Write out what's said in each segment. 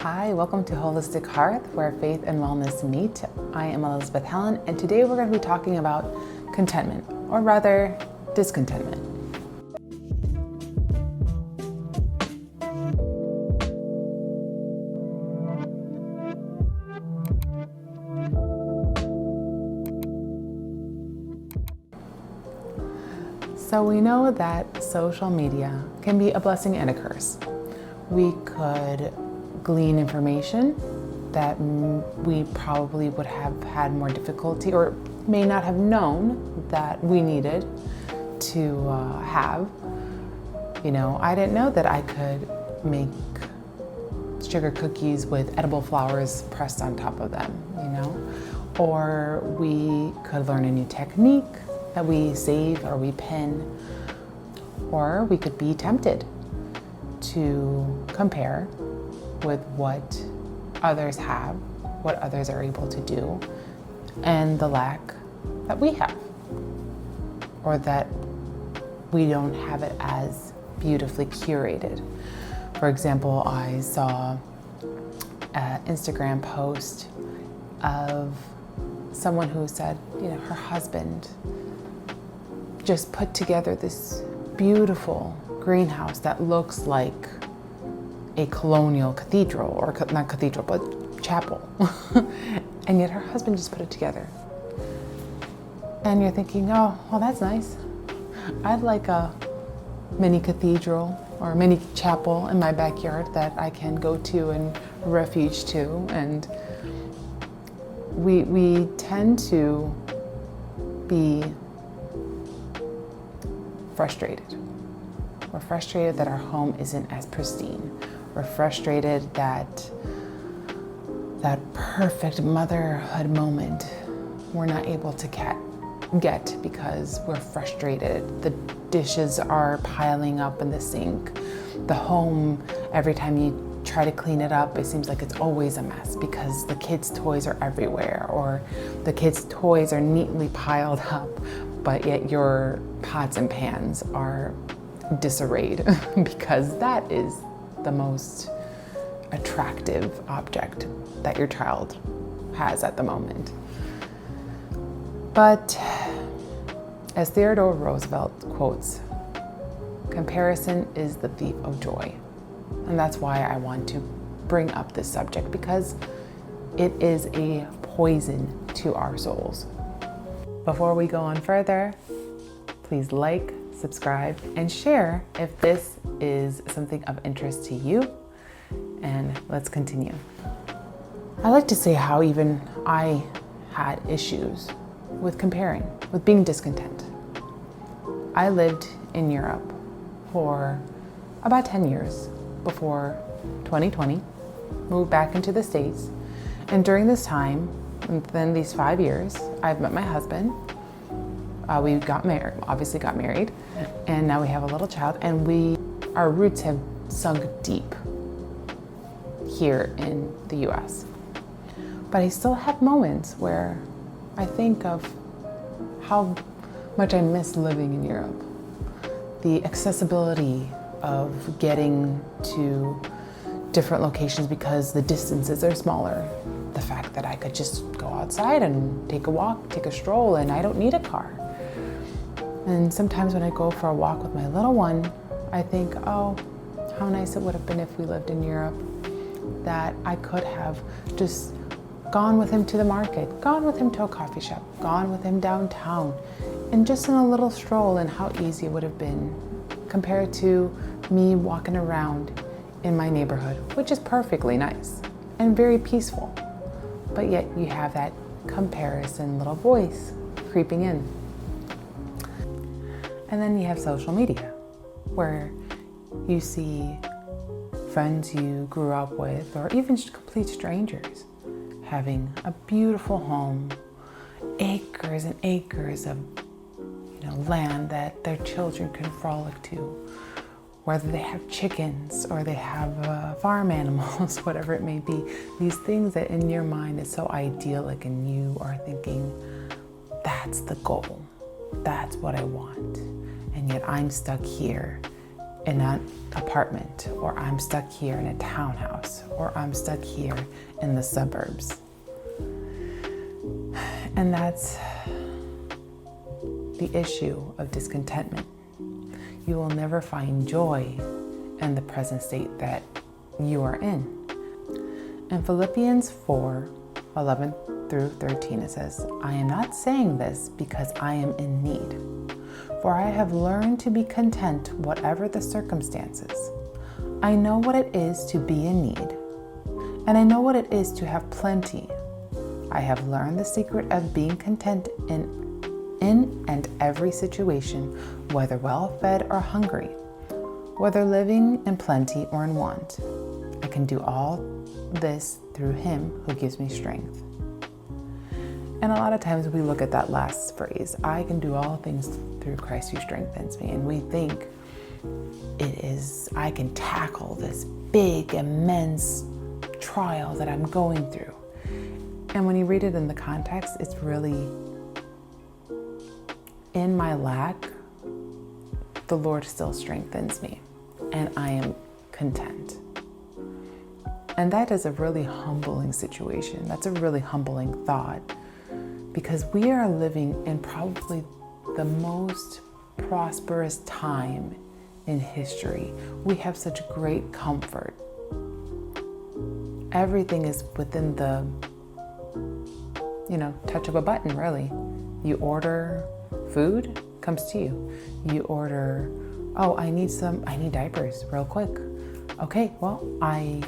Hi, welcome to Holistic Hearth, where faith and wellness meet. I am Elizabeth Helen, and today we're going to be talking about contentment, or rather, discontentment. So we know that social media can be a blessing and a curse. We could glean information that we probably would have had more difficulty or may not have known that we needed to have. I didn't know that I could make sugar cookies with edible flowers pressed on top of them, Or we could learn a new technique that we save or we pin, or we could be tempted to compare with what others have, what others are able to do, and the lack that we have, or that we don't have it as beautifully curated. For example, I saw an Instagram post of someone who said, her husband just put together this beautiful greenhouse that looks like a colonial cathedral, or not cathedral, but chapel. And yet her husband just put it together. And you're thinking, oh, well, that's nice. I'd like a mini cathedral or a mini chapel in my backyard that I can go to and refuge to. And we tend to be frustrated. We're frustrated that our home isn't as pristine. We're frustrated that that perfect motherhood moment we're not able to get because we're frustrated. The dishes are piling up in the sink. The home, every time you try to clean it up, it seems like it's always a mess because the kids' toys are everywhere, or the kids' toys are neatly piled up, but yet your pots and pans are disarrayed because that is the most attractive object that your child has at the moment. But as Theodore Roosevelt quotes, comparison is the thief of joy. And that's why I want to bring up this subject, because it is a poison to our souls. Before we go on further, please like, subscribe, and share if this is something of interest to you. And let's continue. I like to say how even I had issues with comparing, with being discontent. I lived in Europe for about 10 years before 2020, moved back into the States. And during this time, within these 5 years, I've met my husband. We got married, and now we have a little child, and our roots have sunk deep here in the US. But I still have moments where I think of how much I miss living in Europe. The accessibility of getting to different locations because the distances are smaller. The fact that I could just go outside and take a walk, take a stroll, and I don't need a car. And sometimes when I go for a walk with my little one, I think, oh, how nice it would have been if we lived in Europe, that I could have just gone with him to the market, gone with him to a coffee shop, gone with him downtown, and just in a little stroll, and how easy it would have been compared to me walking around in my neighborhood, which is perfectly nice and very peaceful. But yet you have that comparison little voice creeping in. And then you have social media, where you see friends you grew up with, or even complete strangers, having a beautiful home, acres and acres of land that their children can frolic to, whether they have chickens or they have farm animals, whatever it may be. These things that in your mind is so idyllic, and you are thinking, that's the goal, that's what I want. And yet I'm stuck here in an apartment, or I'm stuck here in a townhouse, or I'm stuck here in the suburbs. And that's the issue of discontentment. You will never find joy in the present state that you are in. In Philippians 4:11 through 13, it says, I am not saying this because I am in need, for I have learned to be content whatever the circumstances. I know what it is to be in need, and I know what it is to have plenty. I have learned the secret of being content in and every situation, whether well-fed or hungry, whether living in plenty or in want. I can do all this through Him who gives me strength. And a lot of times we look at that last phrase, I can do all things through Christ who strengthens me, and we think it is, I can tackle this big, immense trial that I'm going through. And when you read it in the context, it's really, in my lack, the Lord still strengthens me, and I am content. And that is a really humbling situation. That's a really humbling thought, because we are living in probably the most prosperous time in history. We have such great comfort. Everything is within the, touch of a button, really. You order food, comes to you. You order, I need diapers real quick. Okay, well, I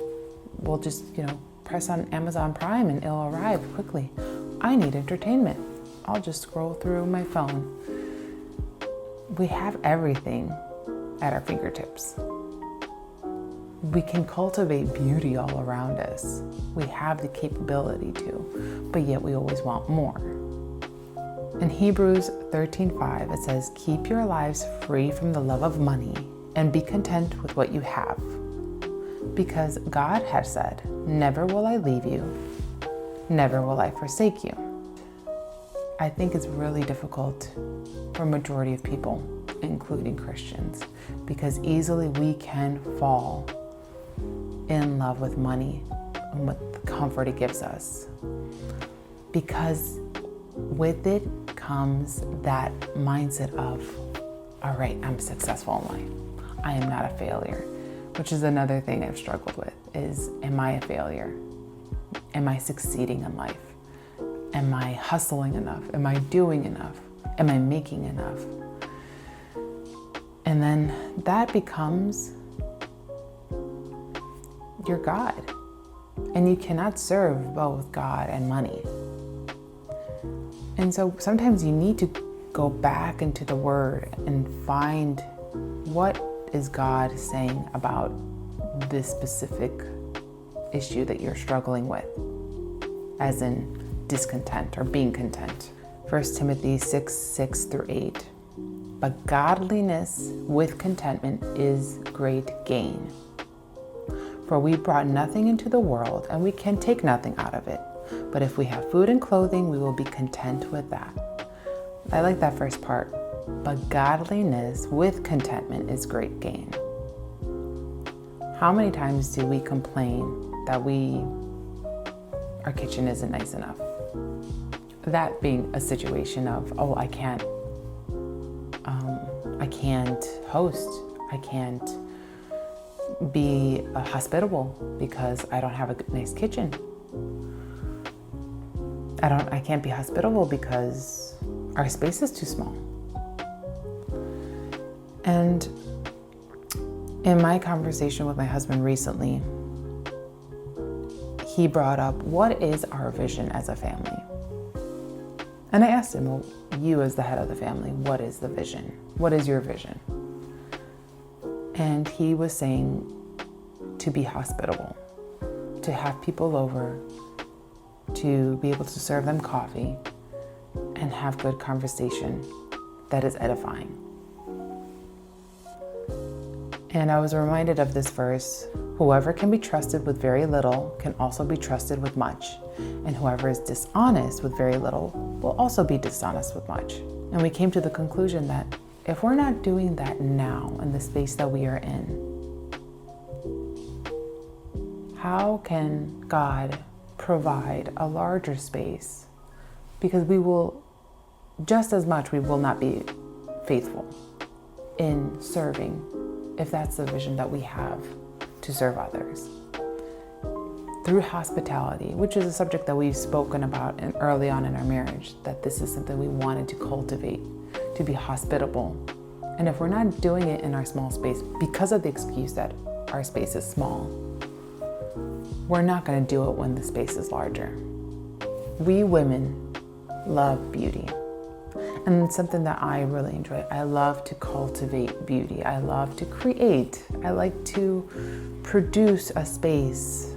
will just, press on Amazon Prime and it'll arrive quickly. I need entertainment. I'll just scroll through my phone. We have everything at our fingertips. We can cultivate beauty all around us. We have the capability to, but yet we always want more. In Hebrews 13:5, it says, keep your lives free from the love of money and be content with what you have. Because God has said, never will I leave you, never will I forsake you. I think it's really difficult for a majority of people, including Christians, because easily we can fall in love with money and with the comfort it gives us. Because with it comes that mindset of, all right, I'm successful in life. I am not a failure, which is another thing I've struggled with is, am I a failure? Am I succeeding in life? Am I hustling enough? Am I doing enough? Am I making enough? And then that becomes your God. And you cannot serve both God and money. And so sometimes you need to go back into the Word and find what is God saying about this specific issue that you're struggling with, as in discontent or being content. 1 Timothy 6 through 8. But godliness with contentment is great gain. For we brought nothing into the world, and we can take nothing out of it. But if we have food and clothing, we will be content with that. I like that first part. But godliness with contentment is great gain. How many times do we complain that our kitchen isn't nice enough? That being a situation of, I can't host. I can't be hospitable because I don't have a nice kitchen. I can't be hospitable because our space is too small. And in my conversation with my husband recently, he brought up, what is our vision as a family? And I asked him, well, you as the head of the family, what is the vision? What is your vision? And he was saying to be hospitable, to have people over, to be able to serve them coffee and have good conversation that is edifying. And I was reminded of this verse, whoever can be trusted with very little can also be trusted with much, and whoever is dishonest with very little will also be dishonest with much. And we came to the conclusion that if we're not doing that now in the space that we are in, how can God provide a larger space? Because we will, just as much, we will not be faithful in serving if that's the vision that we have to serve others. Through hospitality, which is a subject that we've spoken about early on in our marriage, that this is something we wanted to cultivate, to be hospitable. And if we're not doing it in our small space because of the excuse that our space is small, we're not going to do it when the space is larger. We women love beauty. And it's something that I really enjoy. I love to cultivate beauty. I love to create. I like to produce a space,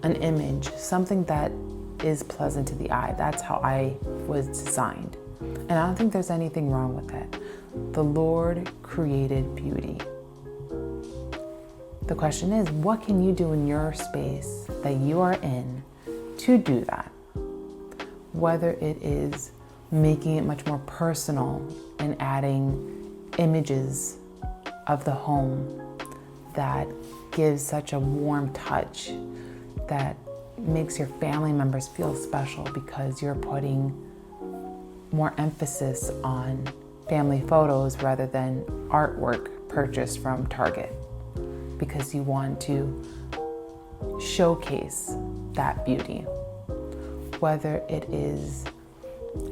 an image, something that is pleasant to the eye. That's how I was designed. And I don't think there's anything wrong with that. The Lord created beauty. The question is, what can you do in your space that you are in to do that? Whether it is making it much more personal and adding images of the home that gives such a warm touch that makes your family members feel special because you're putting more emphasis on family photos rather than artwork purchased from Target, because you want to showcase that beauty. Whether it is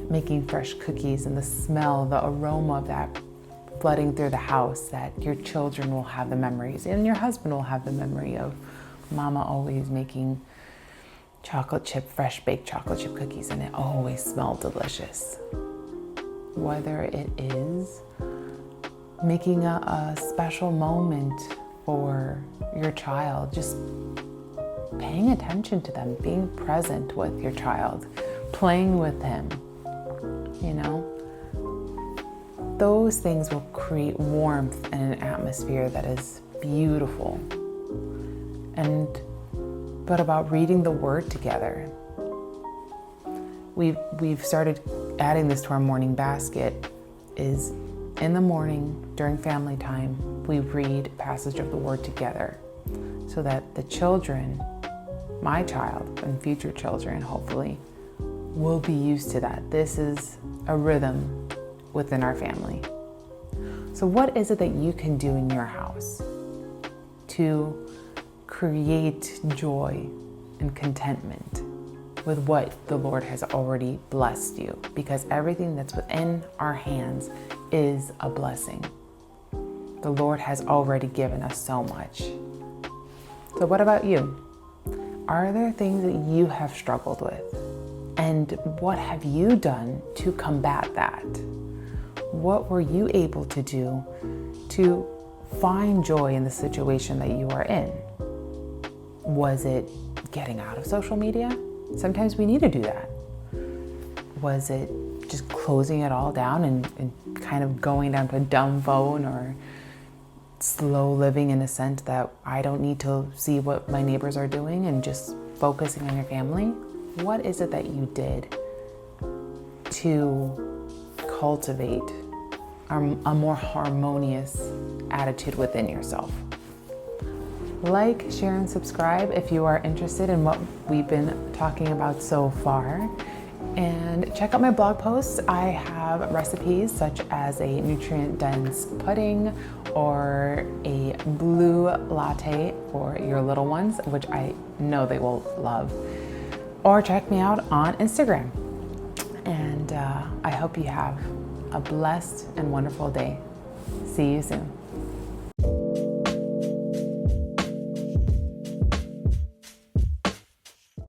making fresh cookies and the smell, the aroma of that flooding through the house, that your children will have the memories and your husband will have the memory of Mama always making fresh baked chocolate chip cookies, and it always smelled delicious. Whether it is making a special moment for your child, just paying attention to them, being present with your child, playing with him, those things will create warmth and an atmosphere that is beautiful. But about reading the Word together. We've started adding this to our morning basket, is in the morning during family time, we read a passage of the Word together so that the children, my child and future children hopefully, will be used to that. This is a rhythm within our family. So what is it that you can do in your house to create joy and contentment with what the Lord has already blessed you? Because everything that's within our hands is a blessing. The Lord has already given us so much. So what about you? Are there things that you have struggled with? And what have you done to combat that? What were you able to do to find joy in the situation that you are in? Was it getting out of social media? Sometimes we need to do that. Was it just closing it all down and kind of going down to a dumb phone, or slow living in a sense that I don't need to see what my neighbors are doing and just focusing on your family? What is it that you did to cultivate a more harmonious attitude within yourself? Like, share, and subscribe if you are interested in what we've been talking about so far. And check out my blog posts. I have recipes such as a nutrient-dense pudding or a blue latte for your little ones, which I know they will love. Or check me out on Instagram. And I hope you have a blessed and wonderful day. See you soon.